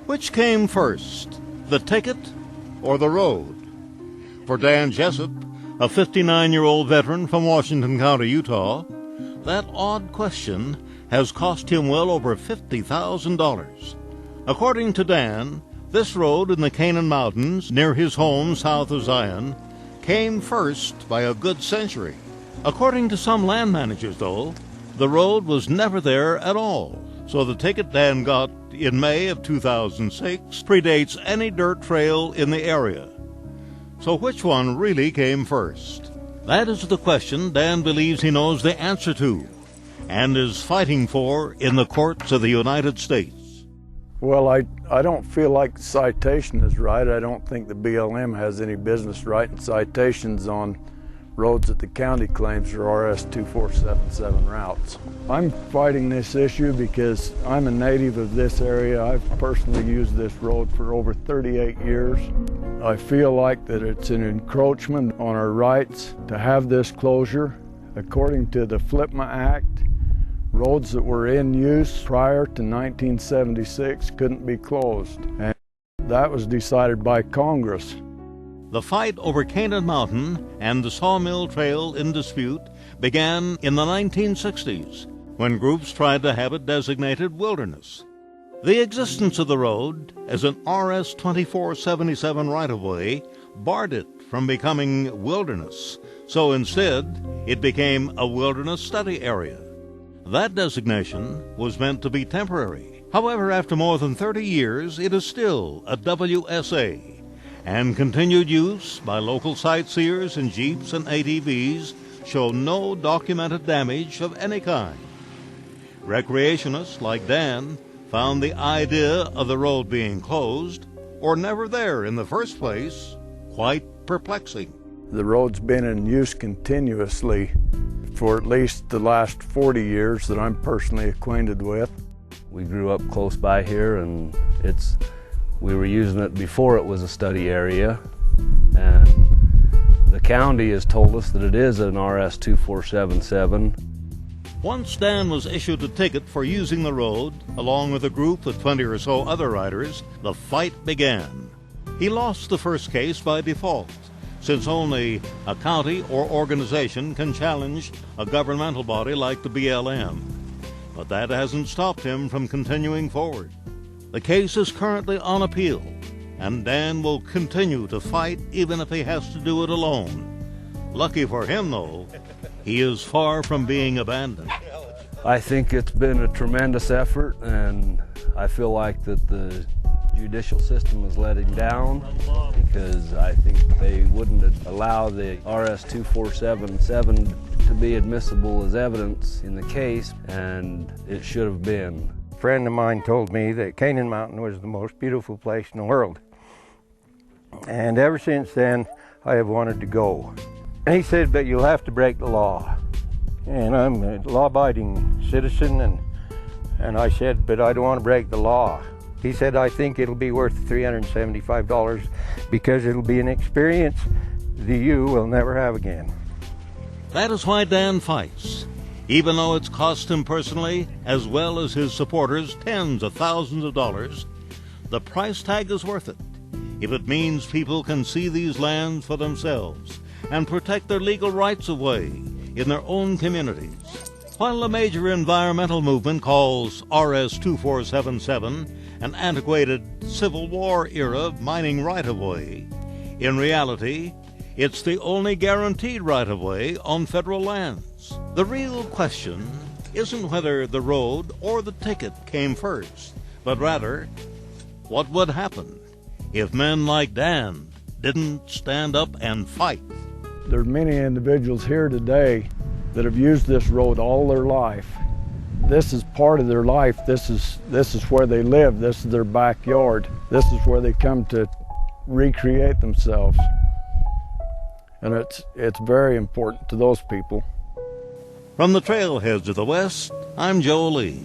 Which came first, the ticket or the road? For Dan Jessop, a 59-year-old veteran from Washington County, Utah, that odd question has cost him well over $50,000. According to Dan, this road in the Canaan Mountains, near his home south of Zion, came first by a good century. According to some land managers, though, the road was never there at all, so the ticket Dan got in May of 2006 predates any dirt trail in the area. So which one really came first? That is the question Dan believes he knows the answer to, and is fighting for in the courts of the United States. Well, I don't feel like the citation is right. I don't think the BLM has any business writing citations on roads that the county claims are RS 2477 routes. I'm fighting this issue because I'm a native of this area. I've personally used this road for over 38 years. I feel like that it's an encroachment on our rights to have this closure. According to the FLIPMA Act, roads that were in use prior to 1976 couldn't be closed, and that was decided by Congress. The fight over Canaan Mountain and the Sawmill Trail in dispute began in the 1960s, when groups tried to have it designated wilderness. The existence of the road as an RS 2477 right-of-way barred it from becoming wilderness, so instead it became a wilderness study area. That designation was meant to be temporary. However, after more than 30 years, it is still a WSA, and continued use by local sightseers in Jeeps and ATVs show no documented damage of any kind. Recreationists like Dan found the idea of the road being closed, or never there in the first place, quite perplexing. The road's been in use continuously for at least the last 40 years that I'm personally acquainted with. We grew up close by here, and we were using it before it was a study area, and the county has told us that it is an RS 2477. Once Dan was issued a ticket for using the road, along with a group of 20 or so other riders, the fight began. He lost the first case by default, since only a county or organization can challenge a governmental body like the BLM. But that hasn't stopped him from continuing forward. The case is currently on appeal, and Dan will continue to fight even if he has to do it alone. Lucky for him, though, he is far from being abandoned. I think it's been a tremendous effort, and I feel like that the judicial system has let him down, because I think they wouldn't allow the RS 2477 to be admissible as evidence in the case, and it should have been. A friend of mine told me that Canaan Mountain was the most beautiful place in the world, and ever since then I have wanted to go. And he said, but you'll have to break the law, and I'm a law-abiding citizen, and I said, but I don't want to break the law. He said, I think it'll be worth $375 because it'll be an experience that you will never have again. That is why Dan fights, even though it's cost him personally, as well as his supporters, tens of thousands of dollars. The price tag is worth it, if it means people can see these lands for themselves and protect their legal rights of way in their own communities. While the major environmental movement calls RS 2477 an antiquated Civil War era mining right-of-way, in reality, it's the only guaranteed right-of-way on federal lands. The real question isn't whether the road or the ticket came first, but rather, what would happen if men like Dan didn't stand up and fight? There are many individuals here today that have used this road all their life. This is part of their life. This is where they live. This is their backyard. This is where they come to recreate themselves. And it's very important to those people. From the trailheads of the West, I'm Joe Lee.